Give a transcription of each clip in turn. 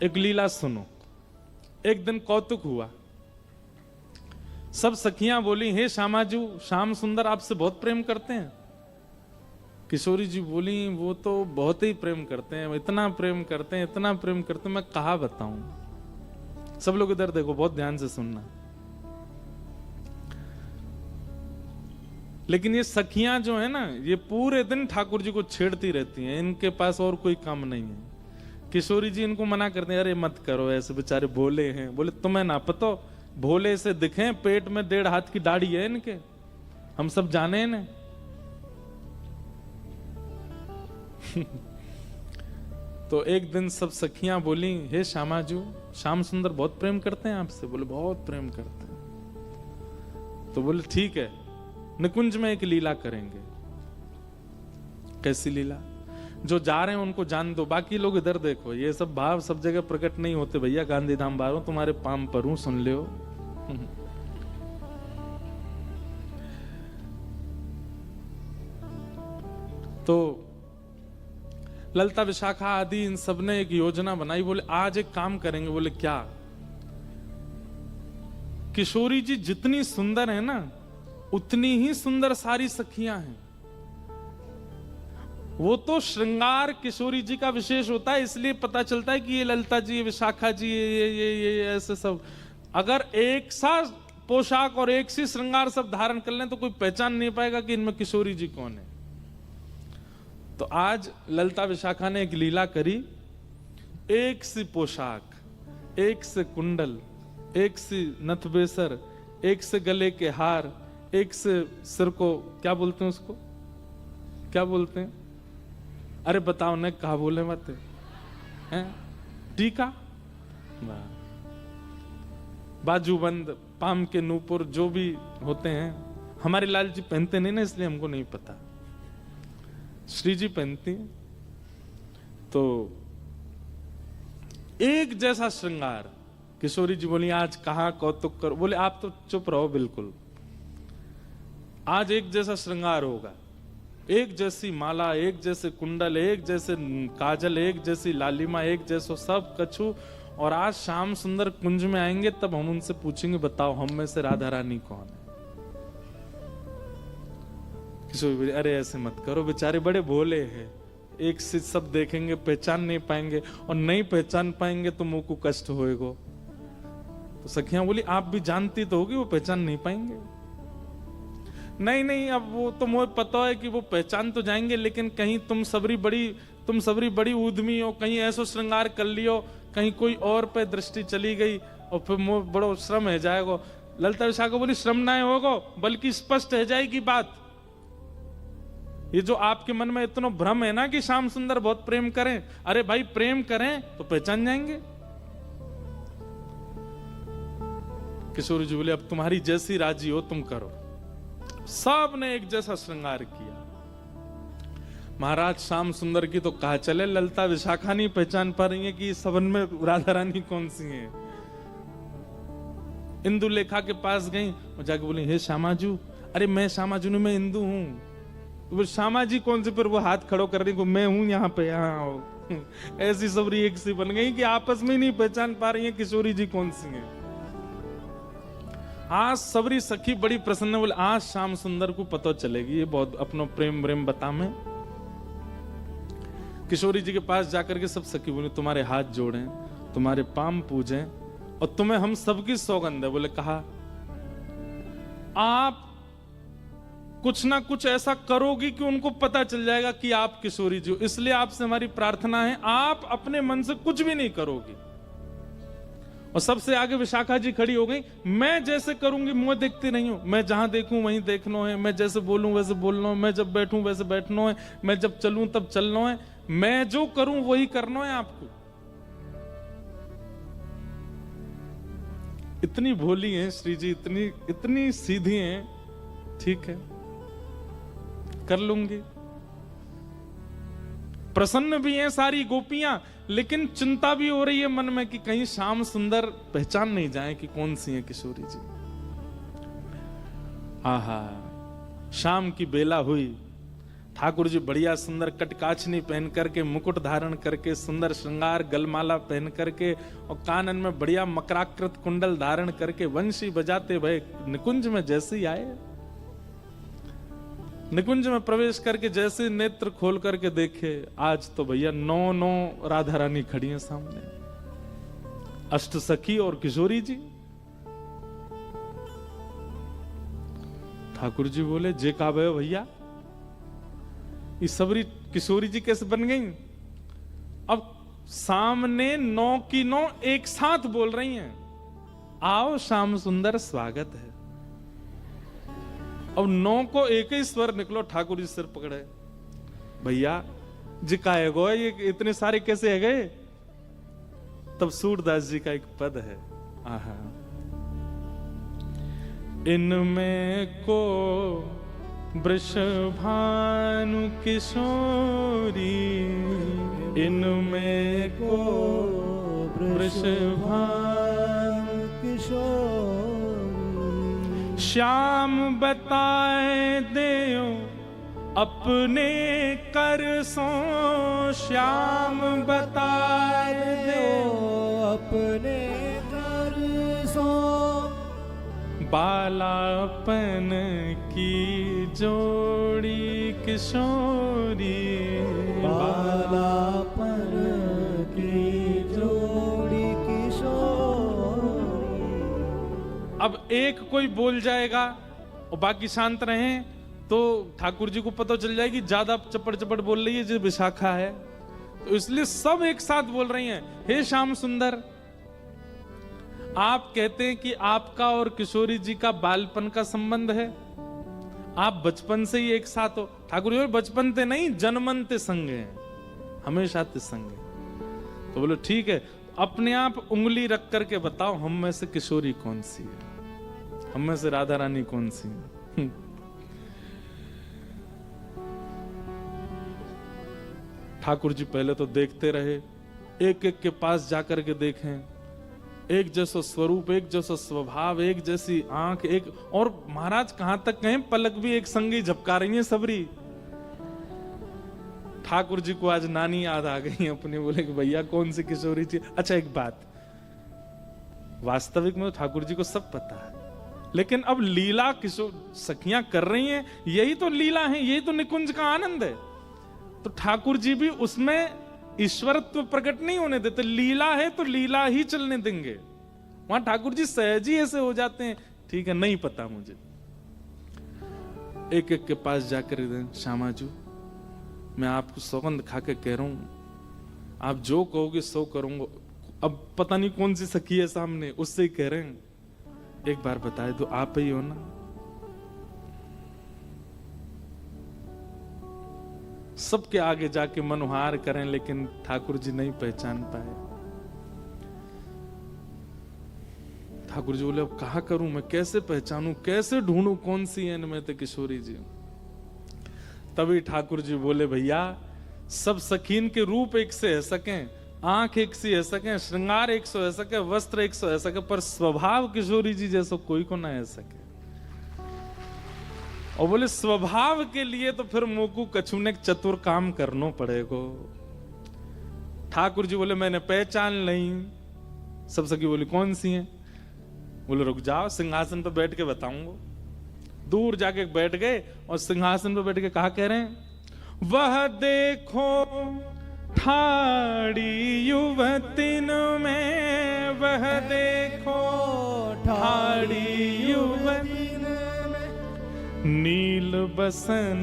एक लीला सुनो। एक दिन कौतुक हुआ, सब सखियां बोली, हे श्यामाजू, श्याम सुंदर आपसे बहुत प्रेम करते हैं। किशोरी जी बोली, वो तो बहुत ही प्रेम करते हैं, इतना प्रेम करते हैं, इतना प्रेम करते हैं, मैं कहा बताऊं। सब लोग इधर देखो, बहुत ध्यान से सुनना। लेकिन ये सखियां जो है ना, ये पूरे दिन ठाकुर जी को छेड़ती रहती हैं, इनके पास और कोई काम नहीं है। किशोरी जी इनको मना करते हैं, अरे मत करो ऐसे, बेचारे भोले हैं। बोले तुम्हें ना पता, भोले से दिखे, पेट में 1.5 हाथ की दाढ़ी है इनके, हम सब जाने इन्हें। तो एक दिन सब सखियां बोली, हे श्यामाजू, श्याम सुंदर बहुत प्रेम करते हैं आपसे। बोले बहुत प्रेम करते हैं। तो बोले ठीक है, निकुंज में एक लीला करेंगे। कैसी लीला? जो जा रहे हैं उनको जान दो, बाकी लोग इधर देखो। ये सब भाव सब जगह प्रकट नहीं होते भैया। गांधीधाम बारों तुम्हारे पाम पर हूं, सुन लियो। तो ललिता विशाखा आदि इन सब ने एक योजना बनाई। बोले आज एक काम करेंगे। बोले क्या? किशोरी जी जितनी सुंदर है ना, उतनी ही सुंदर सारी सखियां हैं। वो तो श्रृंगार किशोरी जी का विशेष होता है, इसलिए पता चलता है कि ये ललिता जी, ये विशाखा जी, ये ऐसे सब। अगर एक सा पोशाक और एक सी श्रृंगार सब धारण कर लें तो कोई पहचान नहीं पाएगा कि इनमें किशोरी जी कौन है। तो आज ललिता विशाखा ने एक लीला करी। एक सी पोशाक, एक से कुंडल, एक सी नथबेसर, एक से गले के हार, एक से सिर को क्या बोलते हैं, उसको क्या बोलते हैं? अरे बताओ न, कहा बोले मत हैं? टीका, बाजूबंद, पाम के नूपुर, जो भी होते हैं। हमारे लाल जी पहनते नहीं ना, इसलिए हमको नहीं पता। श्री जी पहनती। तो एक जैसा श्रृंगार। किशोरी जी बोली, आज कहां कौतुक कर। बोले आप तो चुप रहो बिल्कुल। आज एक जैसा श्रृंगार होगा, एक जैसी माला, एक जैसे कुंडल, एक जैसे काजल, एक जैसी लालिमा, एक जैसो सब कछु। और आज श्याम सुंदर कुंज में आएंगे, तब हम उनसे पूछेंगे, बताओ हम में से राधा रानी कौन है? किशोरी, अरे ऐसे मत करो, बेचारे बड़े भोले हैं, एक से सब देखेंगे, पहचान नहीं पाएंगे, और नहीं पहचान पाएंगे तो मुंह को कष्ट होएगा। तो सखियां बोली, आप भी जानती तो होगी वो पहचान नहीं पाएंगे। नहीं नहीं, अब वो तो मुझे पता है कि वो पहचान तो जाएंगे, लेकिन कहीं तुम सबरी बड़ी ऊधमी हो, कहीं ऐसा श्रृंगार कर लियो, कहीं कोई और पे दृष्टि चली गई, और फिर मुझे बड़ो श्रम है जाएगा। ललिता विशाखा बोली, श्रम ना होगा, बल्कि स्पष्ट है जाएगी बात। ये जो आपके मन में इतना भ्रम है ना कि श्याम सुंदर बहुत प्रेम करें, अरे भाई प्रेम करें तो पहचान जाएंगे। किशोरी जी बोले, अब तुम्हारी जैसी राजी हो तुम करो। सब ने एक जैसा श्रृंगार किया। महाराज श्याम सुंदर की तो कहा चले, ललिता विशाखा नहीं पहचान पा रही है कि सबन में राधा रानी कौन सी है। इंदु लेखा के पास गई और जाके बोली, हे श्यामाजू। अरे मैं श्यामाजू नहीं, मैं इंदु हूं। वो श्यामा जी कौन से? फिर वो हाथ खड़ो कर रही, मैं हूं यहाँ पे, यहाँ आओ। ऐसी सबरी एक सी बन गई कि आपस में ही नहीं पहचान पा रही है किशोरी जी कौन सी है। आज सबरी सखी बड़ी प्रसन्न, बोले आज श्याम सुंदर को पता चलेगी, ये बहुत अपनो प्रेम प्रेम बता में। किशोरी जी के पास जाकर के सब सखी बोले, तुम्हारे हाथ जोड़ें, तुम्हारे पाम पूजें, और तुम्हें हम सबकी सौगंध है। बोले कहा, आप कुछ ना कुछ ऐसा करोगी कि उनको पता चल जाएगा कि आप किशोरी जी हो। इसलिए आपसे हमारी प्रार्थना है, आप अपने मन से कुछ भी नहीं करोगी। और सबसे आगे विशाखा जी खड़ी हो गई, मैं जैसे करूंगी मुंह देखती नहीं हूं, मैं जहां देखूं वहीं देखना है, मैं जैसे बोलूं वैसे बोलना है, मैं जब बैठूं वैसे बैठना है, मैं जब चलूं तब चलना है, मैं जो करूं वही करना है आपको। इतनी भोली हैं श्री जी, इतनी सीधी हैं। ठीक है, कर लूंगी। प्रसन्न भी हैं सारी गोपियां, लेकिन चिंता भी हो रही है मन में कि कहीं श्याम सुंदर पहचान नहीं जाए कि कौन सी है किशोरी जी। आहा, शाम की बेला हुई, ठाकुर जी बढ़िया सुंदर कटकाछनी पहन करके, मुकुट धारण करके, सुंदर श्रृंगार गलमाला पहन करके और कानन में बढ़िया मकराकृत कुंडल धारण करके वंशी बजाते भय निकुंज में जैसे ही आए। निकुंज में प्रवेश करके जैसे नेत्र खोल करके देखे, आज तो भैया 9 राधा रानी खड़ी हैं सामने, अष्ट सखी और किशोरी जी। ठाकुर जी बोले, जे का भैया ये सबरी किशोरी जी कैसे बन गई? अब सामने 9 की 9 एक साथ बोल रही हैं, आओ श्याम सुंदर स्वागत है। अब 9 को एक ही स्वर निकलो, ठाकुर जी सिर पकड़े, भैया जी का है गो, ये इतने सारे कैसे है गए? तब सूरदास जी का एक पद है, आहा, इनमें को वृषभानु किशोरी, इनमें को वृषभानु किशोरी, श्याम बताए देओ अपने कर सो, श्याम बताए देओ अपने कर सो, बालापन की जोड़ी किशोरी, बालापन की जोड़ी किशोरी। अब एक कोई बोल जाएगा और बाकी शांत रहें तो ठाकुर जी को पता चल जाएगी ज्यादा चपड़ चपड़ बोल रही है, जो विशाखा है, तो इसलिए सब एक साथ बोल रही हैं, हे श्याम सुंदर। आप कहते हैं कि आपका और किशोरी जी का बालपन का संबंध है, आप बचपन से ही एक साथ हो। ठाकुर जी बचपन ते नहीं, जन्मन ते संग हैं, हमेशा ते संग है। तो बोलो ठीक है, अपने आप उंगली रख करके बताओ हम में से किशोरी कौन सी है, हम में से राधा रानी कौन सी है? ठाकुर जी पहले तो देखते रहे, एक एक के पास जाकर के देखें, एक जैसा स्वरूप, एक जैसा स्वभाव, एक जैसी आंख, एक और महाराज कहां तक कहें, पलक भी एक संगी झपका रही है सबरी। ठाकुर जी को आज नानी याद आ गई अपनी, बोले कि भैया कौन सी किशोरी थी। अच्छा एक बात, वास्तविक में ठाकुर जी को सब पता है, लेकिन अब लीला किशोर सखियां कर रही हैं, यही तो लीला है, यही तो निकुंज का आनंद है। तो ठाकुर जी भी उसमें ईश्वरत्व प्रकट नहीं होने देते, लीला है तो लीला ही चलने देंगे। वहां ठाकुर जी सहज ही ऐसे हो जाते हैं, ठीक है नहीं पता मुझे। एक एक के पास जाकर श्यामा जी, मैं आपको सौगंध खा के कह रहा हूं, आप जो कहोगे सो करूंगा। अब पता नहीं कौन सी सखी है सामने, उससे ही कह रहे हैं, एक बार बताए तो आप ही हो ना? सबके आगे जाके मनोहार करें, लेकिन ठाकुर जी नहीं पहचान पाए। ठाकुर जी बोले अब कहा करूं मैं, कैसे पहचानूं, कैसे ढूंढूं कौन सी है इनमें तो किशोरी जी। तभी ठाकुर जी बोले भैया सब सखीन के रूप एक से है सकें, आंख एक सी है सके, श्रृंगार एक सौ है सके, वस्त्र एक सौ है सके, पर स्वभाव किशोरी जी जैसा कोई को ना है सके। और बोले स्वभाव के लिए तो फिर मोकू कछुने चतुर काम करनो पड़ेगो। ठाकुर जी बोले मैंने पहचान नहीं। सब सखी बोली कौन सी हैं? बोले रुक जाओ सिंहासन पर बैठ के बताऊंगा। दूर जाके बैठ गए और सिंहासन पर बैठ के कहा कह रहे हैं, वह देखो ठाड़ी युवतिन में, वह देखो ठाड़ी युवतिन में, नील बसन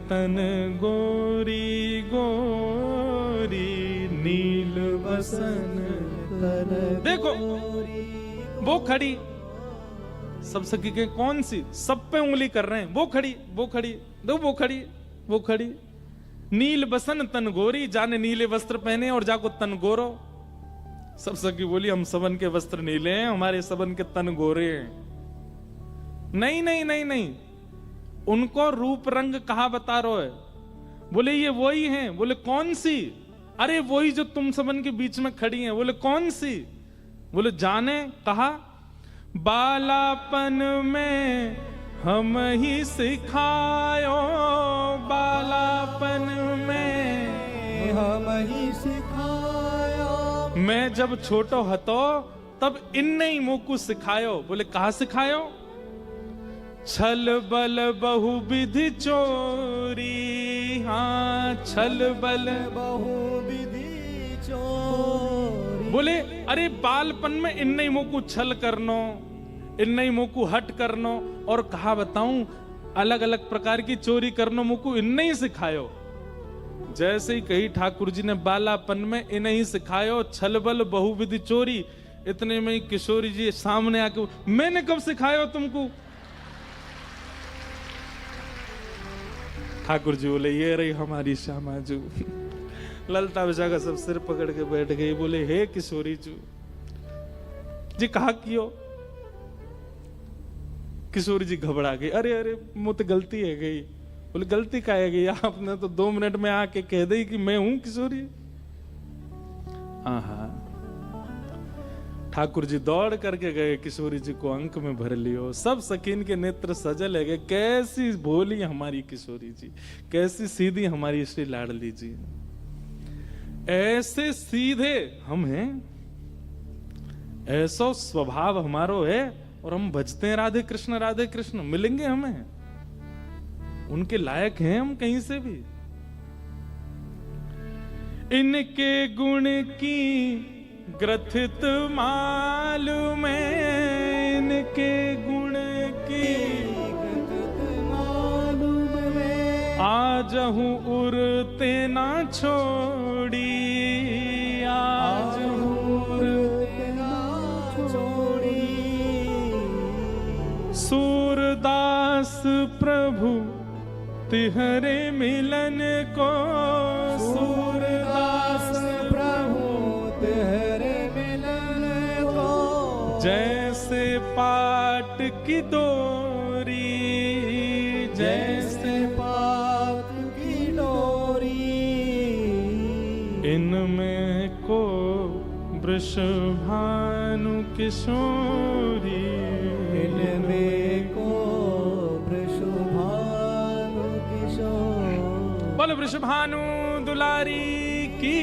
तन गोरी गोरी, नील बसन तन देखो वो खड़ी। सब सखी के कौन सी? सब पे उंगली कर रहे हैं। वो खड़ी, वो खड़ी, दो वो खड़ी, वो खड़ी। नील बसन तन गोरी, जाने नीले वस्त्र पहने और जाको तन गोरो। सब सखी बोली हम सबन के वस्त्र नीले हैं, हमारे सबन के तन गोरे हैं। नहीं नहीं नहीं नहीं, उनको रूप रंग कहा बता रहे है? बोले ये वही हैं। बोले कौन सी? अरे वही जो तुम सबन के बीच में खड़ी हैं। बोले कौन सी? बोले जाने। कहा बालापन में हम ही सिखायो, बालापन वही सिखाया। मैं जब छोटो हतो तब इनने ही मोकू सिखायो। बोले कहा सिखायो? छल बल बहुविधि चोरी। हाँ, छल बल बहुविधि चोरी। बोले अरे बालपन में इनने ही मोकू छल करनो, इनने ही मोकू हट करनो, और कहा बताऊं अलग अलग प्रकार की चोरी करनो मोकू इनने ही सिखायो। जैसे ही कही ठाकुर जी ने बालापन में इन्हें ही सिखायो छल बल बहुविधि चोरी, इतने में ही किशोरी जी सामने आके, मैंने कब सिखाया तुमको? ठाकुर जी बोले ये रही हमारी श्यामा जू। ललता विशाखा सब सिर पकड़ के बैठ गई। बोले हे किशोरी जू जी कहा कियो? किशोरी जी घबरा गई। अरे अरे मुझे गलती है गई। बोले गलती का है गई? आपने तो 2 मिनट में आके कह दी कि मैं हूं किशोरी। हाँ, ठाकुर जी दौड़ करके गए, किशोरी जी को अंक में भर लियो। सब सकीन के नेत्र सजल है। कैसी भोली हमारी किशोरी जी, कैसी सीधी हमारी श्री लाडली जी। ऐसे सीधे हम हैं, ऐसा स्वभाव हमारो है, और हम भजते हैं राधे कृष्ण। मिलेंगे हमें, उनके लायक हैं हम कहीं से भी। इनके गुण की ग्रथित मालूम है, इनके गुण की ग्रथित मालूम है। आज हूँ उरते ना छोड़ी, आज हूँ उरते ना छोड़ी। सूरदास प्रभु तिहरे मिलन को, सूरदास प्रभु तेरे मिलन को। जैसे पाट की डोरी, जैसे पात की डोरी। इनमें को वृषभानु किशोरी, इनमें को वृषभानु किशोरी। बोल वृषभानु दुलारी की।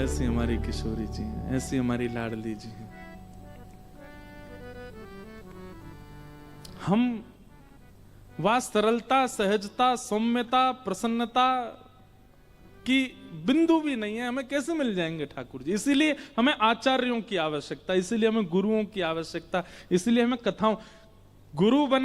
ऐसी हमारी किशोरी जी हैं, ऐसी हमारी लाडली जी हैं। हम वह सरलता, सहजता, सौम्यता, प्रसन्नता की बिंदु भी नहीं है, हमें कैसे मिल जाएंगे ठाकुर जी? इसीलिए हमें आचार्यों की आवश्यकता, इसीलिए हमें गुरुओं की आवश्यकता, इसीलिए हमें कथाओं। गुरु बन